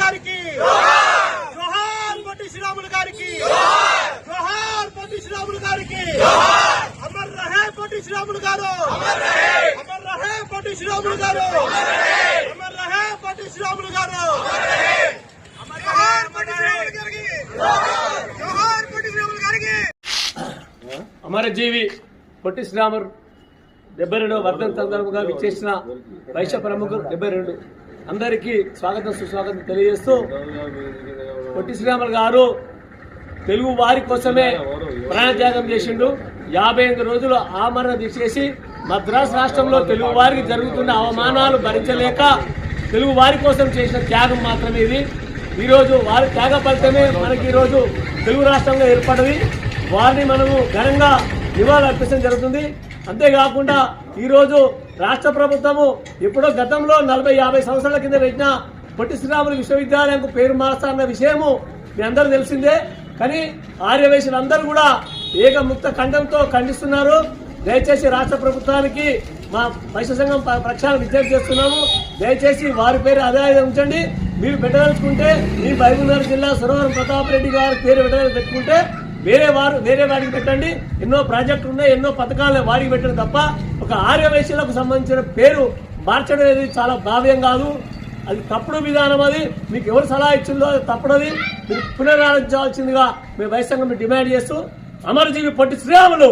గారికి జోహార్ పొట్టి శ్రీరాములు గారికి జోహార్ పొట్టి శ్రీరాములు గారికి అమర్ రహే పొట్టి శ్రీరాములు గారు అమర్ రహే పొట్టి శ్రీరాములు గారు అమర్ రహే పొట్టి శ్రీరాములు గారు జోహార్ పొట్టి శ్రీరాములు గారికి జోహార్ పొట్టి శ్రీరాములు గారికి అమరజీవి పొట్టి శ్రీరాములు 72వ వర్ధంతి సందర్భంగా విచ్చేసిన వైశ్య ప్రముఖులు 72 అందరికీ స్వాగతం సుస్వాగతం తెలియజేస్తూ పొట్టి శ్రీరాములు గారు తెలుగు వారి కోసమే ప్రాణత్యాగం చేసిండు. 58 రోజులు ఆమరణ దీక్ష చేసి మద్రాసు రాష్ట్రంలో తెలుగు వారికి జరుగుతున్న అవమానాలు భరించలేక తెలుగు వారి కోసం చేసిన త్యాగం మాత్రమే ఇది. ఈరోజు వారి త్యాగ ఫలితమే మనకి ఈరోజు తెలుగు రాష్ట్రంగా ఏర్పడింది. వారిని మనము ఘనంగా నివాళులు అర్పించడం జరుగుతుంది. అంతేకాకుండా ఈరోజు రాష్ట్ర ప్రభుత్వము ఎప్పుడో గతంలో 40-50 సంవత్సరాల కింద పెట్టిన పొట్టి శ్రీరాములు విశ్వవిద్యాలయంకు పేరు మార్చాలన్న విషయము మీ అందరూ తెలిసిందే. కానీ ఆర్యవైశ్యులందరూ కూడా ఏకముక్త ఖండంతో ఖండిస్తున్నారు. దయచేసి రాష్ట్ర ప్రభుత్వానికి మా వైశ్య సంఘం పక్షాన్ని విజ్ఞప్తి చేస్తున్నాము. దయచేసి వారి పేరు అదే ఉంచండి. మీరు పెట్టదలుచుకుంటే మీ మహబూబ్నగర్ జిల్లా సురవరం ప్రతాప్ రెడ్డి గారి పేరు పెట్టుకుంటే వేరే వాడికి పెట్టండి. ఎన్నో ప్రాజెక్టులు ఉన్నాయి, ఎన్నో పథకాలు వాడికి పెట్టండి తప్ప ఒక ఆర్యవైశ్యులకు సంబంధించిన పేరు మార్చడం అనేది చాలా భావ్యం కాదు. అది తప్పుడు విధానం. అది మీకు ఎవరు సలహా ఇచ్చిందో అది తప్పుడది. మీరు పునరాలోచించాల్సిందిగా మేము వైశ్య సంఘం డిమాండ్ చేస్తూ అమరజీవి పొట్టి శ్రీరాములు